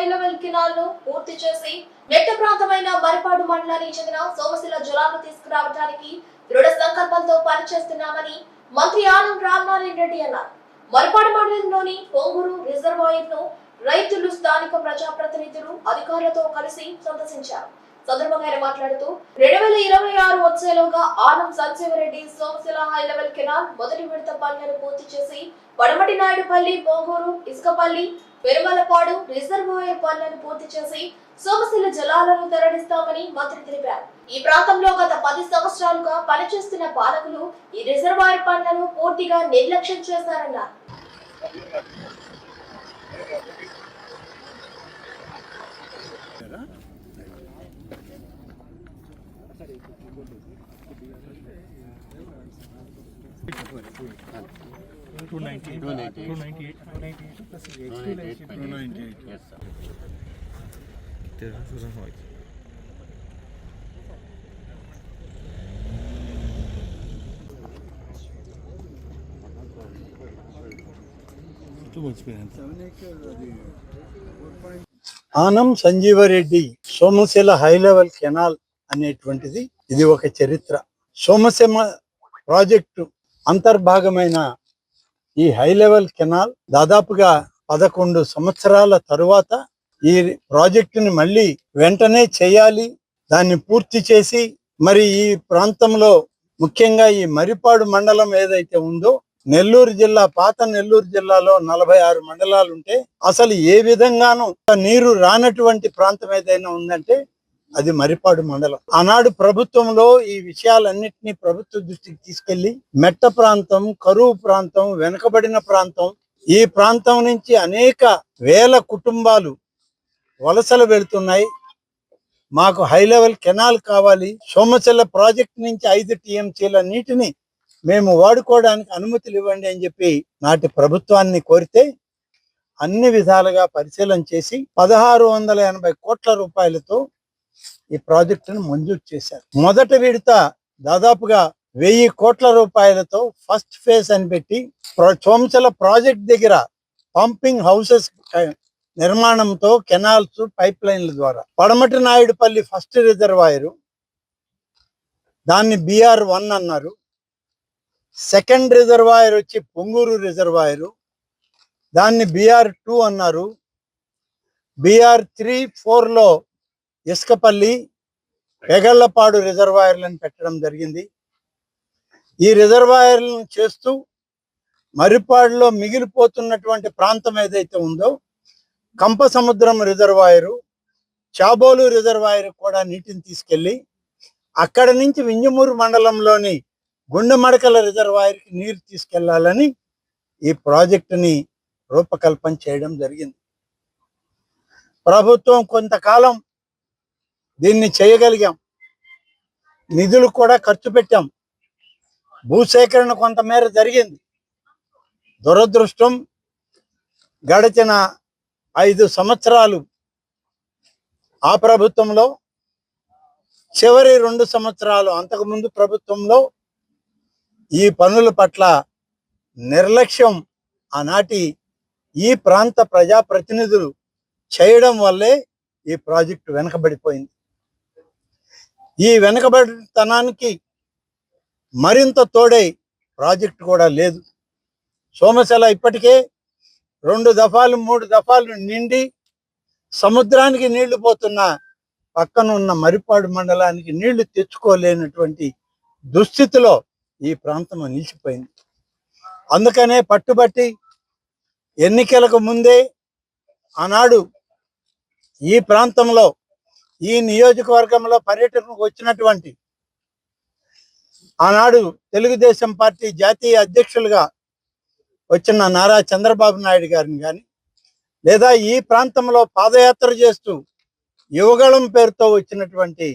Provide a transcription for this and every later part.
High level canal ను పూర్తి చేసి మెట్ట ప్రాంతమైన మరిపాడు మండలానికి చెందిన సోమశిల జలాలను తీసుకురావడానికి దృఢ సంకల్పంతో పనిచేస్తున్నామని మంత్రి ఆనం రామనారాయణ రెడ్డి అన్నారు. మరిపాడు మండలంలోని పొంగూరు రిజర్వాయర్ ను రైతులు, స్థానిక ప్రజాప్రతినిధులు, అధికారులతో కలిసి సందర్శించారు. సందర్భంగా ఆయన మాట్లాడుతూ 2026 వచ్చేలోగా Anam Sanjeeva Reddy Somasila high level canal మొదటి విడత పనులను పూర్తి చేసి పడమటి నాయుడుపల్లి, పొంగూరు, ఇసుకపల్లి, పెరుమలపాడు రిజర్వాయర్ పనులను పూర్తి చేసి సోమశిల జలాలను తరలిస్తామని మంత్రి తెలిపారు. ఈ ప్రాంతంలో గత 10 సంవత్సరాలుగా పనిచేస్తున్న పాలకులు ఈ రిజర్వాయర్ పనులను పూర్తిగా నిర్లక్ష్యం చేశారన్నారు. Anam Sanjeeva Reddy Somasila high level canal అనేటువంటిది ఇది ఒక చరిత్ర. సోమశిల ప్రాజెక్టు అంతర్భాగమైన ఈ హై లెవెల్ కెనాల్ దాదాపుగా 11 సంవత్సరాల తరువాత ఈ ప్రాజెక్టుని మళ్ళీ వెంటనే చేయాలి, దాన్ని పూర్తి చేసి మరి ఈ ప్రాంతంలో ముఖ్యంగా ఈ మరిపాడు మండలం ఏదైతే ఉందో, నెల్లూరు జిల్లా, పాత నెల్లూరు జిల్లాలో 46 మండలాలు ఉంటే అసలు ఏ విధంగానూ నీరు రానటువంటి ప్రాంతం ఏదైనా ఉందంటే అది మరిపాడు మండలం. ఆనాడు ప్రభుత్వంలో ఈ విషయాలన్నింటినీ ప్రభుత్వ దృష్టికి తీసుకెళ్లి మెట్ట ప్రాంతం, కరువు ప్రాంతం, వెనుకబడిన ప్రాంతం, ఈ ప్రాంతం నుంచి అనేక వేల కుటుంబాలు వలసలు వెళుతున్నాయి. మాకు హై లెవెల్ కెనాల్ కావాలి, సోమశిల ప్రాజెక్ట్ నుంచి 5 టీఎంసీల నీటిని మేము వాడుకోవడానికి అనుమతులు ఇవ్వండి అని చెప్పి నాటి ప్రభుత్వాన్ని కోరితే అన్ని విధాలుగా పరిశీలన చేసి 1680 కోట్ల రూపాయలతో ఈ ప్రాజెక్టును మంజూరు చేశారు. మొదటి విడత దాదాపుగా 1000 కోట్ల రూపాయలతో ఫస్ట్ ఫేజ్ అని పెట్టి సోమశిల ప్రాజెక్ట్ దగ్గర పంపింగ్ హౌసెస్ నిర్మాణంతో కెనాల్స్, పైప్ లైన్ల ద్వారా పడమటి నాయుడుపల్లి ఫస్ట్ రిజర్వాయరు, దాన్ని BR1 అన్నారు. సెకండ్ రిజర్వాయర్ వచ్చి పొంగూరు రిజర్వాయరు, దాన్ని BR2 అన్నారు. BR3, 4లో ఇసుకపల్లి, పెగళ్లపాడు రిజర్వాయర్లను పెట్టడం జరిగింది. ఈ రిజర్వాయర్లను చేస్తూ మరిపాడులో మిగిలిపోతున్నటువంటి ప్రాంతం ఏదైతే ఉందో కంపసముద్రం రిజర్వాయరు, చాబోలు రిజర్వాయర్ కూడా నీటిని తీసుకెళ్లి అక్కడ నుంచి వింజమూరు మండలంలోని గుండెమడకల రిజర్వాయర్కి నీరు తీసుకెళ్లాలని ఈ ప్రాజెక్టుని రూపకల్పన చేయడం జరిగింది. ప్రభుత్వం కొంతకాలం దీన్ని చేయగలిగాం, నిధులు కూడా ఖర్చు పెట్టాం, భూసేకరణ కొంతమేర జరిగింది. దురదృష్టం గడిచిన 5 సంవత్సరాలు ఆ ప్రభుత్వంలో, చివరి 2 సంవత్సరాలు అంతకుముందు ప్రభుత్వంలో ఈ పనుల పట్ల నిర్లక్ష్యం ఆనాటి ఈ ప్రాంత ప్రజాప్రతినిధులు చేయడం వల్లే ఈ ప్రాజెక్టు వెనకబడిపోయింది. ఈ వెనకబడితనానికి మరింత తోడై ప్రాజెక్టు కూడా లేదు. సోమశిల ఇప్పటికే 2 దఫాలు 3 దఫాలు నిండి సముద్రానికి నీళ్లు పోతున్న పక్కనున్న మరిపాడు మండలానికి నీళ్లు తెచ్చుకోలేనటువంటి దుస్థితిలో ఈ ప్రాంతం నిలిచిపోయింది. అందుకనే పట్టుబట్టి ఎన్నికలకు ముందే ఆనాడు ఈ ప్రాంతంలో, ఈ నియోజకవర్గంలో పర్యటనకు వచ్చినటువంటి ఆనాడు తెలుగుదేశం పార్టీ జాతీయ అధ్యక్షులుగా వచ్చిన నారా చంద్రబాబు నాయుడు గారిని కానీ, లేదా ఈ ప్రాంతంలో పాదయాత్ర చేస్తూ యువగళం పేరుతో వచ్చినటువంటి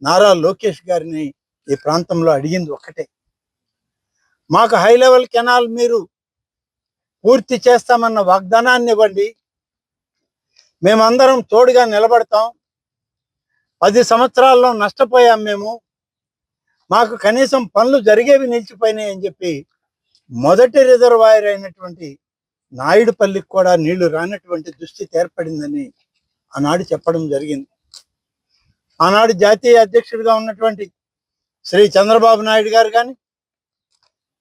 నారా లోకేష్ గారిని ఈ ప్రాంతంలో అడిగింది ఒక్కటే, మాకు హై లెవెల్ కెనాల్ మీరు పూర్తి చేస్తామన్న వాగ్దానాన్ని ఇవ్వండి, మేమందరం తోడుగా నిలబడతాం. 10 సంవత్సరాల్లో నష్టపోయాం మేము, మాకు కనీసం పనులు జరిగేవి నిలిచిపోయినాయి అని చెప్పి మొదటి రిజర్వాయర్ అయినటువంటి నాయుడుపల్లికి కూడా నీళ్లు రానటువంటి దుస్థితి ఏర్పడిందని ఆనాడు చెప్పడం జరిగింది. ఆనాడు జాతీయ అధ్యక్షుడిగా ఉన్నటువంటి శ్రీ చంద్రబాబు నాయుడు గారు కానీ,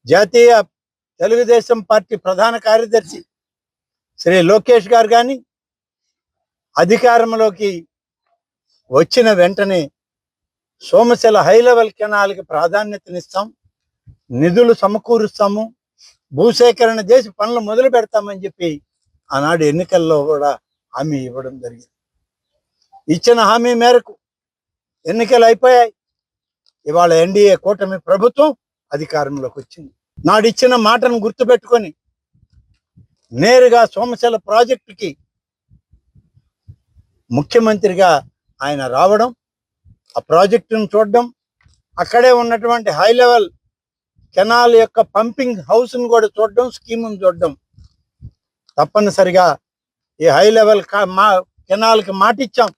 జాతీయ తెలుగుదేశం పార్టీ ప్రధాన కార్యదర్శి శ్రీ లోకేష్ గారు కానీ అధికారంలోకి వచ్చిన వెంటనే సోమశిల హై లెవెల్ కెనాల్కి ప్రాధాన్యతనిస్తాం, నిధులు సమకూరుస్తాము, భూసేకరణ చేసి పనులు మొదలు పెడతామని చెప్పి ఆనాడు ఎన్నికల్లో కూడా హామీ ఇవ్వడం జరిగింది. ఇచ్చిన హామీ మేరకు ఎన్నికలు అయిపోయాయి. ఇవాళ ఎన్డీఏ కూటమి ప్రభుత్వం అధికారంలోకి వచ్చింది. నాడు ఇచ్చిన మాటను గుర్తుపెట్టుకొని నేరుగా సోమశిల ప్రాజెక్టుకి ముఖ్యమంత్రిగా ఆయన రావడం, ఆ ప్రాజెక్టును చూడడం, అక్కడే ఉన్నటువంటి హై లెవెల్ కెనాల్ యొక్క పంపింగ్ హౌస్ను కూడా చూడడం, స్కీమును చూడడం. తప్పనిసరిగా ఈ హై లెవెల్ కెనాల్కి మాటిచ్చాం.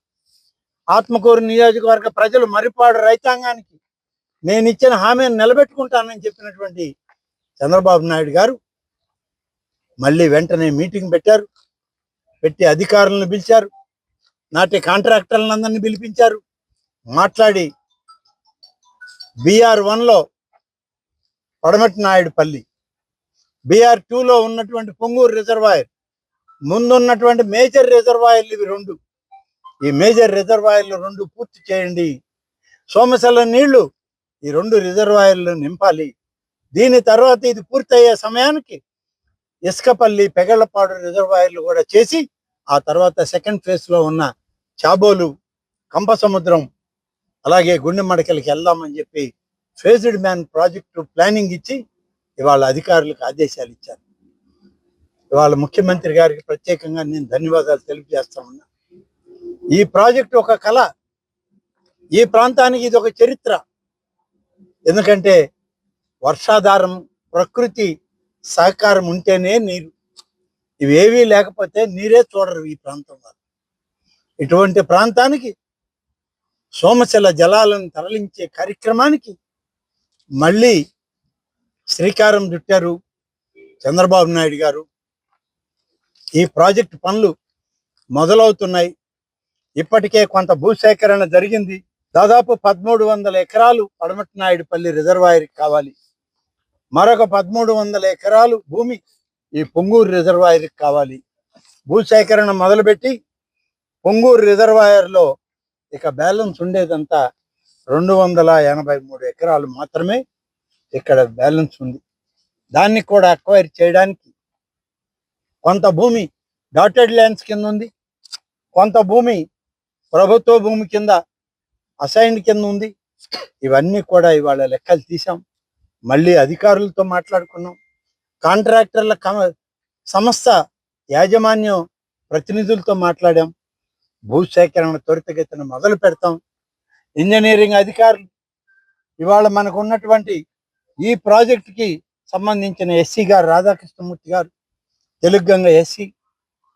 ఆత్మకూరు నియోజకవర్గ ప్రజలు, మరిపాడు రైతాంగానికి నేను ఇచ్చిన హామీని నిలబెట్టుకుంటానని చెప్పినటువంటి చంద్రబాబు నాయుడు గారు మళ్ళీ వెంటనే మీటింగ్ పెట్టారు. పెట్టి అధికారులను పిలిచారు, నాటి కాంట్రాక్టర్లను అందరినీ పిలిపించారు. మాట్లాడి BR1లో పడమటి నాయుడుపల్లి, BR2లో ఉన్నటువంటి పొంగూరు రిజర్వాయర్, ముందున్నటువంటి మేజర్ రిజర్వాయర్లు ఇవి రెండు, ఈ మేజర్ రిజర్వాయర్లు రెండు పూర్తి చేయండి. సోమశిల నీళ్లు ఈ రెండు రిజర్వాయర్లు నింపాలి. దీని తర్వాత ఇది పూర్తయ్యే సమయానికి ఇసుకపల్లి, పెగళ్లపాడు రిజర్వాయర్లు కూడా చేసి ఆ తర్వాత సెకండ్ ఫేజ్లో ఉన్న చాబోలు, కంపసముద్రం, అలాగే గుండె మడకలకి వెళ్దామని చెప్పి ఫేజ్డ్ మ్యాన్ ప్రాజెక్టు ప్లానింగ్ ఇచ్చి ఇవాళ అధికారులకు ఆదేశాలు ఇచ్చారు. ఇవాళ ముఖ్యమంత్రి గారికి ప్రత్యేకంగా నేను ధన్యవాదాలు తెలియజేస్తా ఉన్నా. ఈ ప్రాజెక్టు ఒక కళ, ఈ ప్రాంతానికి ఇది ఒక చరిత్ర. ఎందుకంటే వర్షాధారం, ప్రకృతి సహకారం ఉంటేనే నీరు, ఇవేవీ లేకపోతే నీరే చూడరు ఈ ప్రాంతం వారు. ఇటువంటి ప్రాంతానికి సోమశిల జలాలను తరలించే కార్యక్రమానికి మళ్ళీ శ్రీకారం చుట్టారు చంద్రబాబు నాయుడు గారు. ఈ ప్రాజెక్టు పనులు మొదలవుతున్నాయి. ఇప్పటికే కొంత భూసేకరణ జరిగింది. దాదాపు 1300 ఎకరాలు పడమటి నాయుడుపల్లి రిజర్వాయర్కి కావాలి. మరొక 1300 ఎకరాలు భూమి ఈ పొంగూరు రిజర్వాయర్కి కావాలి. భూసేకరణ మొదలుపెట్టి పొంగూరు రిజర్వాయర్లో ఇక బ్యాలెన్స్ ఉండేదంతా 283 ఎకరాలు మాత్రమే ఇక్కడ బ్యాలెన్స్ ఉంది. దాన్ని కూడా అక్వైర్ చేయడానికి కొంత భూమి డాటెడ్ ల్యాండ్స్ కింద ఉంది, కొంత భూమి ప్రభుత్వ భూమి కింద అసైన్డ్ కింద ఉంది. ఇవన్నీ కూడా ఇవాళ లెక్కలు తీసాం. మళ్ళీ అధికారులతో మాట్లాడుకున్నాం. కాంట్రాక్టర్ల సంస్థ యాజమాన్యం ప్రతినిధులతో మాట్లాడాం. భూసేకరణ త్వరితగతిన మొదలు పెడతాం. ఇంజనీరింగ్ అధికారులు ఇవాళ మనకు ఉన్నటువంటి ఈ ప్రాజెక్టుకి సంబంధించిన ఎస్సీ గారు, రాధాకృష్ణమూర్తి గారు, తెలుగుగంగ ఎస్సీ,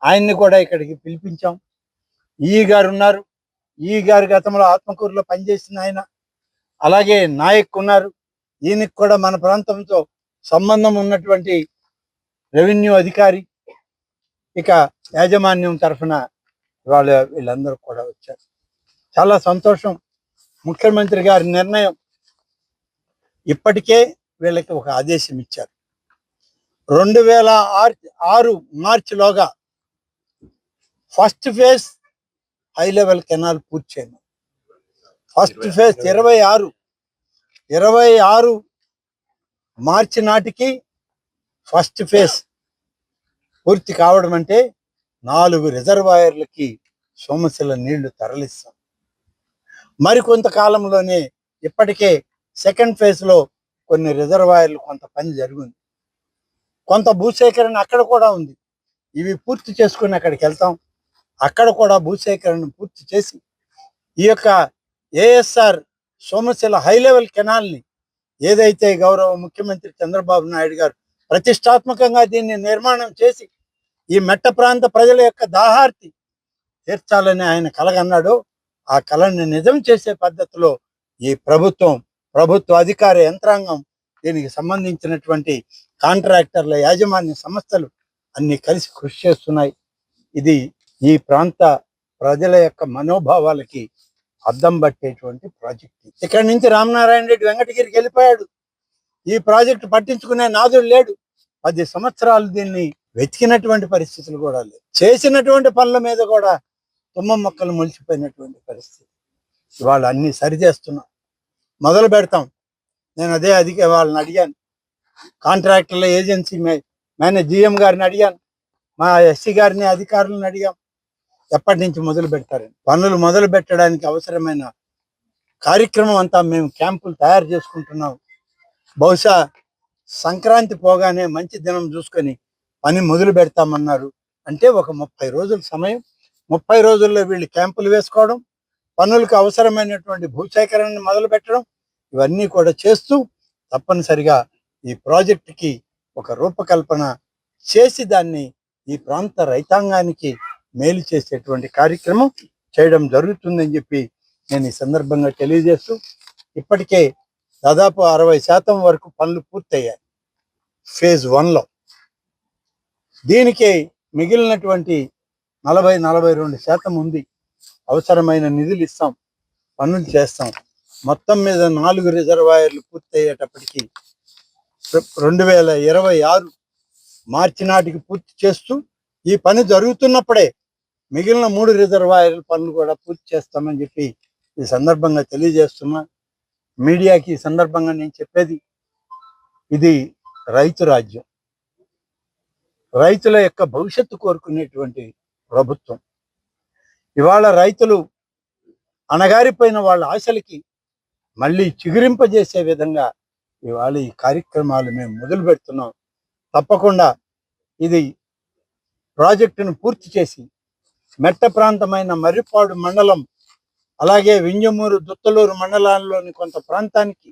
ఆయన్ని కూడా ఇక్కడికి పిలిపించాం. ఈ గారు ఉన్నారు. ఈ గారు గతంలో ఆత్మకూరులో పనిచేసిన ఆయన. అలాగే నాయక్ ఉన్నారు. ఈయనకి కూడా మన ప్రాంతంతో సంబంధం ఉన్నటువంటి రెవెన్యూ అధికారి. ఇక యాజమాన్యం తరఫున ఇవాళ వీళ్ళందరూ కూడా వచ్చారు. చాలా సంతోషం. ముఖ్యమంత్రి గారి నిర్ణయం. ఇప్పటికే వీళ్ళకి ఒక ఆదేశం ఇచ్చారు. 2006 మార్చిలోగా first phase high level canal పూర్తి చేయను. ఫస్ట్ ఫేజ్ 26 మార్చి నాటికి ఫస్ట్ ఫేజ్ పూర్తి కావడం అంటే 4 రిజర్వాయర్లకి సోమశిల నీళ్లు తరలిస్తాం. మరికొంతకాలంలోనే ఇప్పటికే సెకండ్ ఫేజ్లో కొన్ని రిజర్వాయర్లు కొంత పని జరిగింది. కొంత భూసేకరణ అక్కడ కూడా ఉంది. ఇవి పూర్తి చేసుకుని అక్కడికి వెళ్తాం. అక్కడ కూడా భూసేకరణ పూర్తి చేసి ఈ యొక్క ఏఎస్ఆర్ సోమశిల హై లెవెల్ కెనాల్ని ఏదైతే గౌరవ ముఖ్యమంత్రి చంద్రబాబు నాయుడు గారు ప్రతిష్టాత్మకంగా దీన్ని నిర్మాణం చేసి ఈ మెట్ట ప్రాంత ప్రజల యొక్క దాహార్తి తీర్చాలని ఆయన కలగన్నాడో ఆ కళని నిజం చేసే పద్ధతిలో ఈ ప్రభుత్వ అధికార యంత్రాంగం, దీనికి సంబంధించినటువంటి కాంట్రాక్టర్ల యాజమాన్య సంస్థలు అన్ని కలిసి కృషి చేస్తున్నాయి. ఇది ఈ ప్రాంత ప్రజల యొక్క మనోభావాలకి అద్దం పట్టేటువంటి ప్రాజెక్ట్. ఇక్కడి నుంచి రామనారాయణ రెడ్డి వెంకటగిరికి వెళ్ళిపోయాడు. ఈ ప్రాజెక్టు పట్టించుకునే నాదుడు లేడు. 10 సంవత్సరాలు దీన్ని వెతికినటువంటి పరిస్థితులు కూడా లేవు. చేసినటువంటి పనుల మీద కూడా తుమ్మ మొక్కలు మొలిచిపోయినటువంటి పరిస్థితి. ఇవాళ అన్ని సరిచేస్తున్నాం, మొదలు పెడతాం. నేను అదే వాళ్ళని అడిగాను, కాంట్రాక్టర్ల ఏజెన్సీ GM గారిని అడిగాను, మా SC గారిని, అధికారులను అడిగాం, ఎప్పటి నుంచి మొదలు పెడతారని. పనులు మొదలు పెట్టడానికి అవసరమైన కార్యక్రమం అంతా మేము క్యాంపులు తయారు చేసుకుంటున్నాం. బహుశా సంక్రాంతి పోగానే మంచి దినం చూసుకొని పని మొదలు పెడతామన్నారు. అంటే ఒక 30 రోజుల సమయం. 30 రోజుల్లో వీళ్ళు క్యాంపులు వేసుకోవడం, పనులకు అవసరమైనటువంటి భూసేకరణను మొదలు పెట్టడం, ఇవన్నీ కూడా చేస్తూ తప్పనిసరిగా ఈ ప్రాజెక్టుకి ఒక రూపకల్పన చేసి దాన్ని ఈ ప్రాంత రైతాంగానికి మేలు చేసేటువంటి కార్యక్రమం చేయడం జరుగుతుందని చెప్పి నేను ఈ సందర్భంగా తెలియజేస్తూ, ఇప్పటికే దాదాపు 60% వరకు పనులు పూర్తయ్యాయి ఫేజ్ 1లో. దీనికి మిగిలినటువంటి 40-42% ఉంది. అవసరమైన నిధులు ఇస్తాం, పనులు చేస్తాం. మొత్తం మీద 4 రిజర్వాయర్లు పూర్తయ్యేటప్పటికి 2026 మార్చి నాటికి పూర్తి చేస్తూ, ఈ పని జరుగుతున్నప్పుడే మిగిలిన 3 రిజర్వాయర్ల పనులు కూడా పూర్తి చేస్తామని చెప్పి ఈ సందర్భంగా తెలియజేస్తున్నా. మీడియాకి ఈ సందర్భంగా నేను చెప్పేది, ఇది రైతు రాజ్యం, రైతుల యొక్క భవిష్యత్తు కోరుకునేటువంటి ప్రభుత్వం. ఇవాళ రైతులు అణగారిపోయిన వాళ్ళ ఆశలకి మళ్ళీ చిగురింపజేసే విధంగా ఇవాళ ఈ కార్యక్రమాలు మేము మొదలు పెడుతున్నాం. తప్పకుండా ఇది ప్రాజెక్టును పూర్తి చేసి మెట్ట ప్రాంతమైన మర్రిపాడు మండలం, అలాగే వింజమూరు, దుత్తలూరు మండలాల్లోని కొంత ప్రాంతానికి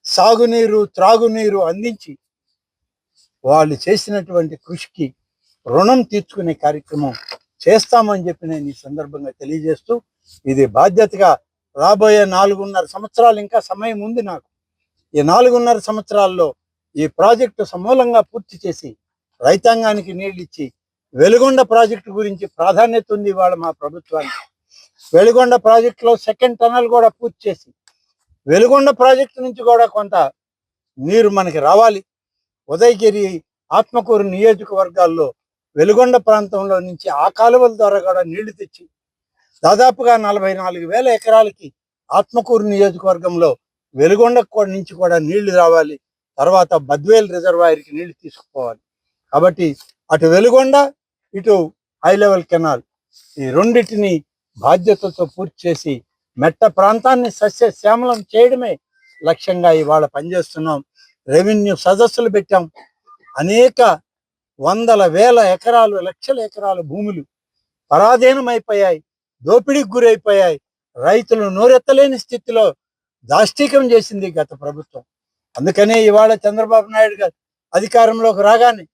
సాగునీరు, త్రాగునీరు అందించి వాళ్ళు చేసినటువంటి కృషికి రుణం తీర్చుకునే కార్యక్రమం చేస్తామని చెప్పి నేను ఈ సందర్భంగా తెలియజేస్తూ, ఇది బాధ్యతగా రాబోయే 4.5 సంవత్సరాలు ఇంకా సమయం ఉంది నాకు. ఈ 4.5 సంవత్సరాల్లో ఈ ప్రాజెక్టు సమూలంగా పూర్తి చేసి రైతాంగానికి నీళ్ళు ఇచ్చి, వెలుగొండ ప్రాజెక్టు గురించి ప్రాధాన్యత ఉంది ఇవాళ మా ప్రభుత్వానికి. వెలుగొండ ప్రాజెక్టులో 2nd టనల్ కూడా పూర్తి చేసి, వెలుగొండ ప్రాజెక్టు నుంచి కూడా కొంత నీరు మనకి రావాలి. ఉదయగిరి, ఆత్మకూరు నియోజకవర్గాల్లో వెలుగొండ ప్రాంతంలో నుంచి ఆ కాలువల ద్వారా కూడా నీళ్లు తెచ్చి దాదాపుగా 44,000 ఎకరాలకి ఆత్మకూరు నియోజకవర్గంలో వెలుగొండ నుంచి కూడా నీళ్లు రావాలి. తర్వాత బద్వేల్ రిజర్వాయర్కి నీళ్లు తీసుకుపోవాలి. కాబట్టి అటు వెలుగొండ, ఇటు హై లెవెల్ కెనాల్, ఈ రెండింటిని బాధ్యతతో పూర్తి చేసి మెట్ట ప్రాంతాన్ని సస్యశ్యామలం చేయడమే లక్ష్యంగా ఇవాళ పనిచేస్తున్నాం. రెవెన్యూ సదస్సులు పెట్టాం. అనేక వందల వేల ఎకరాలు, లక్షల ఎకరాల భూములు పరాధీనమైపోయాయి, దోపిడీకి గురైపోయాయి. రైతులు నోరెత్తలేని స్థితిలో దాష్టీకం చేసింది గత ప్రభుత్వం. అందుకనే ఇవాళ చంద్రబాబు నాయుడు గారు అధికారంలోకి రాగానే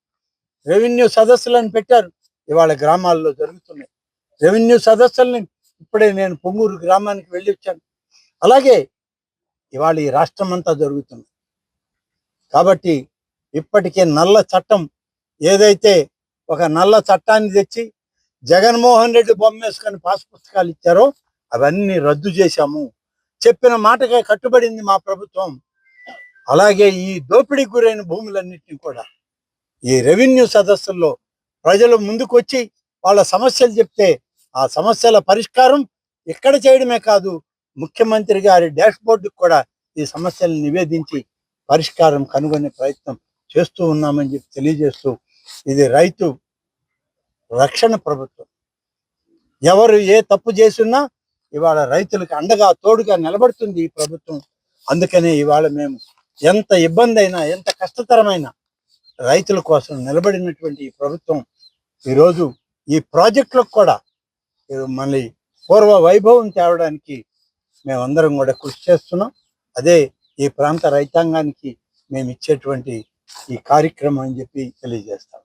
రెవెన్యూ సదస్సులను పెట్టారు. ఇవాళ గ్రామాల్లో జరుగుతున్నాయి రెవెన్యూ సదస్సుల్ని. ఇప్పుడే నేను పొంగూరు గ్రామానికి వెళ్ళి వచ్చాను. అలాగే ఇవాళ ఈ రాష్ట్రం అంతా జరుగుతుంది. కాబట్టి ఇప్పటికే నల్ల చట్టం, ఏదైతే ఒక నల్ల చట్టాన్ని తెచ్చి జగన్మోహన్ రెడ్డి బొమ్మ వేసుకొని పాస్ పుస్తకాలు ఇచ్చారో అవన్నీ రద్దు చేశాము. చెప్పిన మాటకే కట్టుబడింది మా ప్రభుత్వం. అలాగే ఈ దోపిడీకి గురైన భూములన్నింటినీ కూడా ఈ రెవెన్యూ సదస్సుల్లో ప్రజలు ముందుకు వచ్చి వాళ్ళ సమస్యలు చెప్తే ఆ సమస్యల పరిష్కారం ఇక్కడ చేయడమే కాదు, ముఖ్యమంత్రి గారి డాష్ బోర్డుకు కూడా ఈ సమస్యలను నివేదించి పరిష్కారం కనుగొనే ప్రయత్నం చేస్తూ ఉన్నామని చెప్పి తెలియజేస్తూ, ఇది రైతు రక్షణ ప్రభుత్వం. ఎవరు ఏ తప్పు చేస్తున్నా ఇవాళ రైతులకు అండగా తోడుగా నిలబడుతుంది ఈ ప్రభుత్వం. అందుకనే ఇవాళ మేము ఎంత ఇబ్బంది అయినా, ఎంత కష్టతరమైన రైతుల కోసం నిలబడినటువంటి ఈ ప్రభుత్వం ఈరోజు ఈ ప్రాజెక్టులకు కూడా మళ్ళీ పూర్వ వైభవం తేవడానికి మేమందరం కూడా కృషి చేస్తున్నాం. అదే ఈ ప్రాంత రైతాంగానికి మేము ఇచ్చేటువంటి ఈ కార్యక్రమం అని చెప్పి తెలియజేస్తాం.